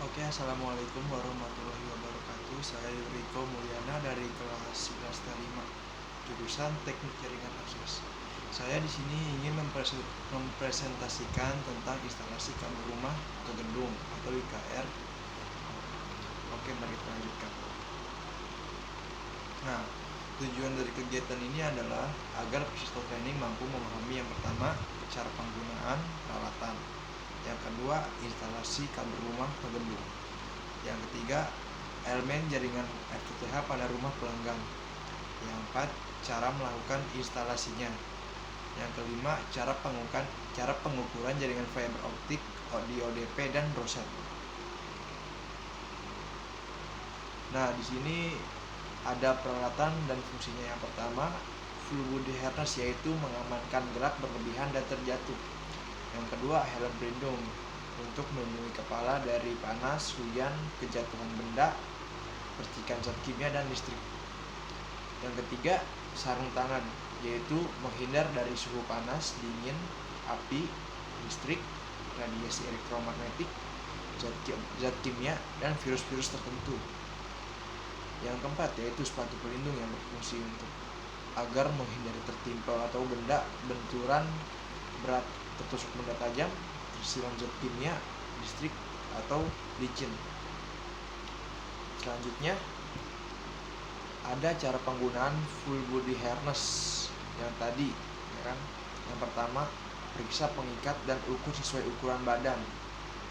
Oke, assalamualaikum warahmatullahi wabarakatuh. Saya Riko Mulyana dari kelas 11 T5, jurusan Teknik Jaringan Akses. Saya di sini ingin mempresentasikan tentang instalasi kabel rumah ke gedung atau IKR. Oke, mari kita lanjutkan. Nah, tujuan dari kegiatan ini adalah agar peserta training mampu memahami yang pertama, cara penggunaan peralatan. Yang kedua, instalasi kabel rumah ke gedung. Yang ketiga, elemen jaringan FTTH pada rumah pelanggan. Yang keempat, cara melakukan instalasinya. Yang kelima, cara pengukuran jaringan fiber optik di ODP dan roset. Nah, di sini ada peralatan dan fungsinya. Yang pertama, full body harness, yaitu mengamankan gerak berlebihan dan terjatuh. Yang kedua, helm pelindung untuk melindungi kepala dari panas, hujan, kejatuhan benda, percikan zat kimia dan listrik. Yang ketiga, sarung tangan, yaitu menghindar dari suhu panas, dingin, api, listrik, radiasi elektromagnetik, zat kimia, dan virus-virus tertentu. Yang keempat, yaitu sepatu pelindung yang berfungsi untuk agar menghindari tertimpa atau benda benturan berat, tertusuk benda tajam, tersiram zat kimia, listrik, atau licin. Selanjutnya ada cara penggunaan full body harness yang tadi, ya kan? Yang pertama, periksa pengikat dan ukur sesuai ukuran badan.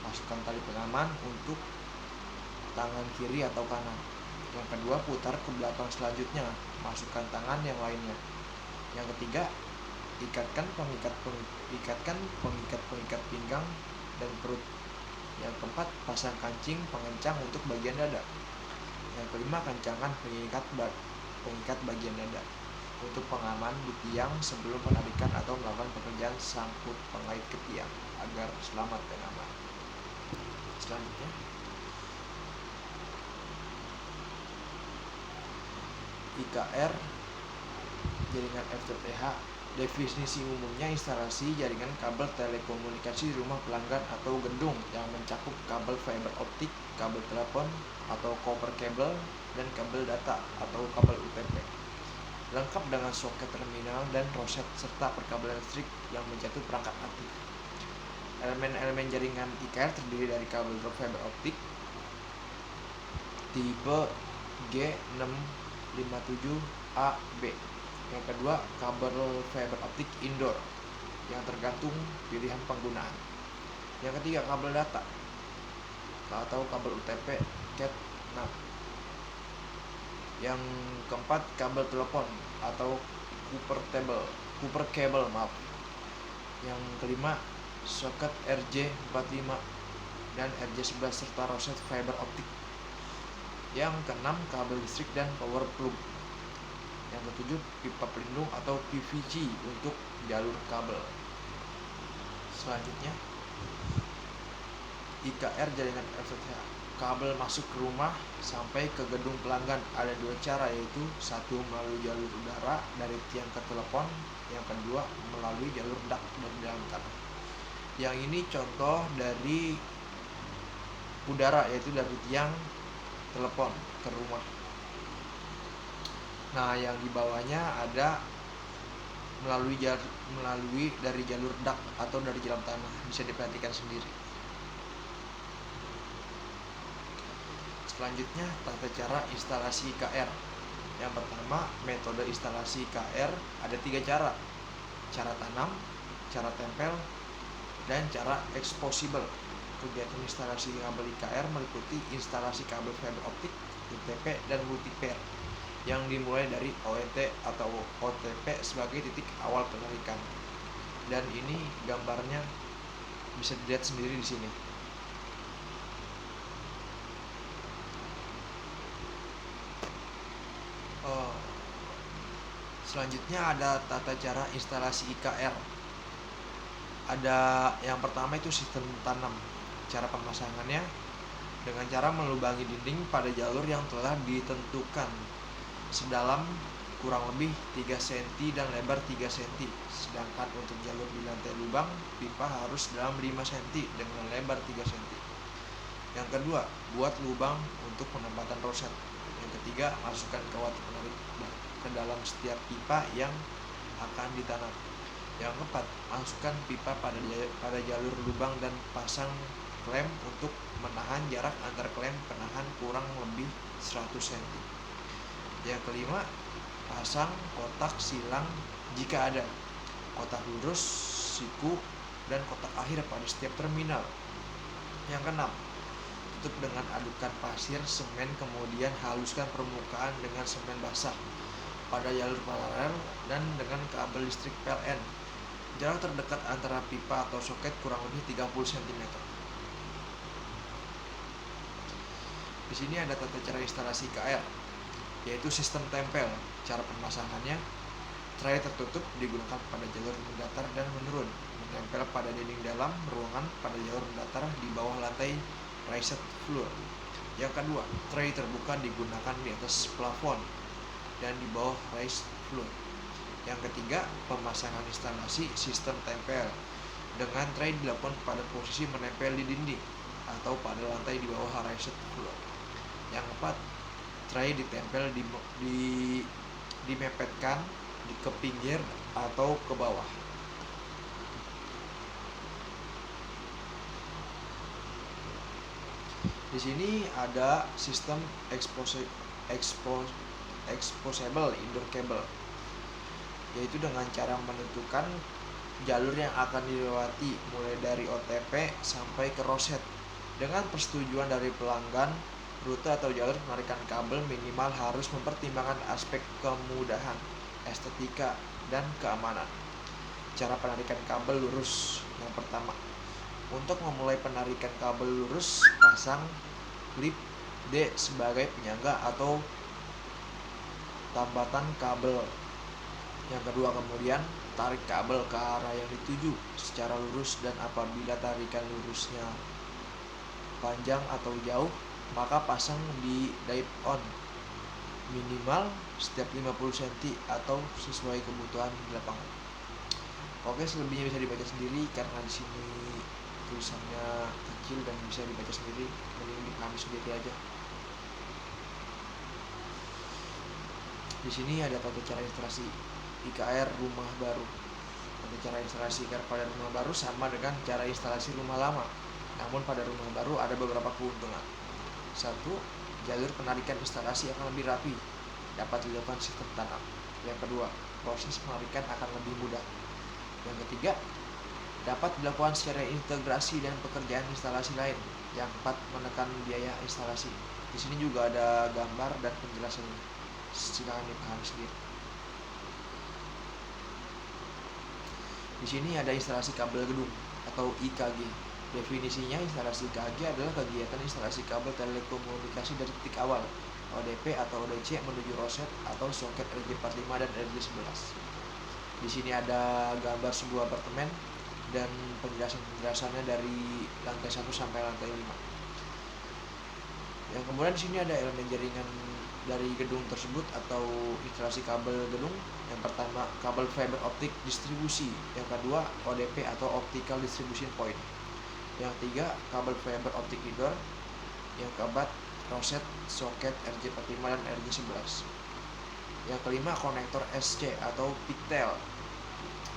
Masukkan tali pengaman untuk tangan kiri atau kanan. Yang kedua, putar ke belakang selanjutnya, masukkan tangan yang lainnya. Yang ketiga, ikatkan pengikat pinggang dan perut. Yang keempat, pasang kancing pengencang untuk bagian dada. Yang kelima, kencangkan pengikat bagian dada untuk pengaman di tiang sebelum penarikan atau melakukan pekerjaan sangkut pengait ke tiang agar selamat dan aman. Selanjutnya, IKR jaringan FTTH. Definisi umumnya, instalasi jaringan kabel telekomunikasi di rumah pelanggan atau gedung yang mencakup kabel fiber optik, kabel telepon atau copper cable, dan kabel data atau kabel UTP, lengkap dengan soket terminal dan roset serta perkabelan listrik yang menjatuh perangkat aktif. Elemen-elemen jaringan IKR terdiri dari kabel drop fiber optik tipe G657AB. Yang kedua, kabel fiber optik indoor yang tergantung pilihan penggunaan. Yang ketiga, kabel data atau kabel UTP Cat6. Yang keempat, kabel telepon atau copper cable. Yang kelima, soket RJ45 dan RJ11 serta roset fiber optik. Yang keenam, kabel listrik dan power plug. Yang ketujuh, pipa pelindung atau PVC untuk jalur kabel. Selanjutnya, IKR jaringan FTTH. Kabel masuk ke rumah sampai ke gedung pelanggan ada dua cara, yaitu satu melalui jalur udara dari tiang ke telepon, yang kedua melalui jalur duct dari dalam tanah. Yang ini contoh dari udara, yaitu dari tiang telepon ke rumah. Nah, yang di bawahnya ada melalui dari jalur duct atau dari dalam tanah, bisa diperhatikan sendiri. Selanjutnya, tata cara instalasi IKR. Yang pertama, metode instalasi IKR ada 3 cara. Cara tanam, cara tempel, dan cara exposable. Kegiatan instalasi kabel IKR meliputi instalasi kabel fiber optik, UTP, dan multipair yang dimulai dari ONT atau OTP sebagai titik awal penarikan. Dan ini gambarnya bisa dilihat sendiri di sini. Selanjutnya ada tata cara instalasi IKR. Ada yang pertama itu sistem tanam. Cara pemasangannya dengan cara melubangi dinding pada jalur yang telah ditentukan sedalam kurang lebih 3 cm dan lebar 3 cm. Sedangkan untuk jalur di lantai lubang, pipa harus dalam 5 cm dengan lebar 3 cm. Yang kedua, buat lubang untuk penempatan roset. Yang ketiga, masukkan kawat penarik ke dalam setiap pipa yang akan ditanam. Yang keempat, masukkan pipa pada jalur lubang dan pasang klem untuk menahan jarak antar klem penahan kurang lebih 100 cm. Yang kelima, pasang kotak silang jika ada, kotak lurus, siku, dan kotak akhir pada setiap terminal. Yang keenam, tutup dengan adukan pasir, semen, kemudian haluskan permukaan dengan semen basah pada jalur paralel dan dengan kabel listrik PLN. Jarak terdekat antara pipa atau soket kurang lebih 30 cm. Di sini ada tata cara instalasi IKR, yaitu sistem tempel. Cara pemasangannya, tray tertutup digunakan pada jalur mendatar dan menurun, menempel pada dinding dalam ruangan pada jalur mendatar di bawah lantai raised floor. Yang kedua, tray terbuka digunakan di atas plafon dan di bawah raised floor. Yang ketiga, pemasangan instalasi sistem tempel dengan tray dilakukan pada posisi menempel di dinding atau pada lantai di bawah raised floor. Yang keempat, tray ditempel dimepetkan ke pinggir atau ke bawah. Di sini ada sistem exposable indoor cable, yaitu dengan cara menentukan jalur yang akan dilewati mulai dari OTP sampai ke roset. Dengan persetujuan dari pelanggan, rute atau jalur penarikan kabel minimal harus mempertimbangkan aspek kemudahan, estetika, dan keamanan. Cara penarikan kabel lurus. Yang pertama, untuk memulai penarikan kabel lurus, pasang klip D sebagai penyangga atau tambatan kabel. Yang kedua, kemudian tarik kabel ke arah yang dituju secara lurus, dan apabila tarikan lurusnya panjang atau jauh, maka pasang di dive on minimal setiap 50 cm atau sesuai kebutuhan di lapangan. Oke, selebihnya bisa dibaca sendiri karena di sini tulisannya kecil dan bisa dibaca sendiri, mending dipahami sendiri aja. Di sini ada tata cara instalasi IKR rumah baru. Tata cara instalasi IKR pada rumah baru sama dengan cara instalasi rumah lama, namun pada rumah baru ada beberapa keuntungan. 1. Jalur penarikan instalasi akan lebih rapi, dapat dilakukan sistem tanam. Yang kedua, proses penarikan akan lebih mudah. Yang ketiga, dapat dilakukan secara integrasi dan pekerjaan instalasi lain. Yang keempat, menekan biaya instalasi. Di sini juga ada gambar dan penjelasannya. Silakan dipahami sendiri. Di sini ada instalasi kabel gedung atau IKG. Definisinya, instalasi IKG adalah kegiatan instalasi kabel telekomunikasi dari titik awal ODP atau ODC menuju roset atau soket RJ45 dan RJ11. Di sini ada gambar sebuah apartemen dan penjelasannya dari lantai 1 sampai lantai 5. Yang kemudian di sini ada elemen jaringan dari gedung tersebut atau instalasi kabel gedung. Yang pertama, kabel fiber optik distribusi. Yang kedua, ODP atau optical distribution point. Yang ketiga, kabel fiber optik indoor. Yang keempat, roset, soket RJ45 dan RJ11. Yang kelima, konektor SC atau pigtail.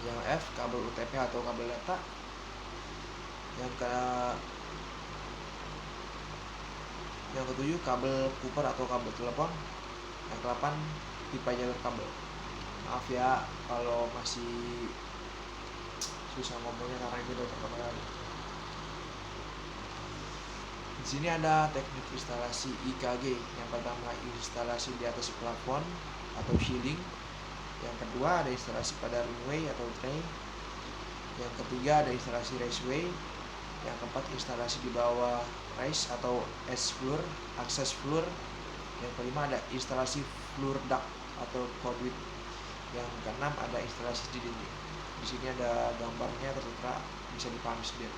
Yang F, kabel UTP atau kabel data. Yang ketujuh, kabel Cooper atau kabel telepon. Yang ke-8, pipa jalur kabel. Maaf ya kalau masih susah ngomongnya karena ini udah pertama kali. Di sini ada teknik instalasi IKG. Yang pertama, instalasi di atas plafon atau shielding. Yang kedua, ada instalasi pada runway atau tray. Yang ketiga, ada instalasi raceway. Yang keempat, instalasi di bawah race atau S-floor, akses floor. Yang kelima, ada instalasi floor duct atau conduit. Yang keenam, ada instalasi di dinding. Di sini ada gambarnya tertera, bisa dipahami sendiri.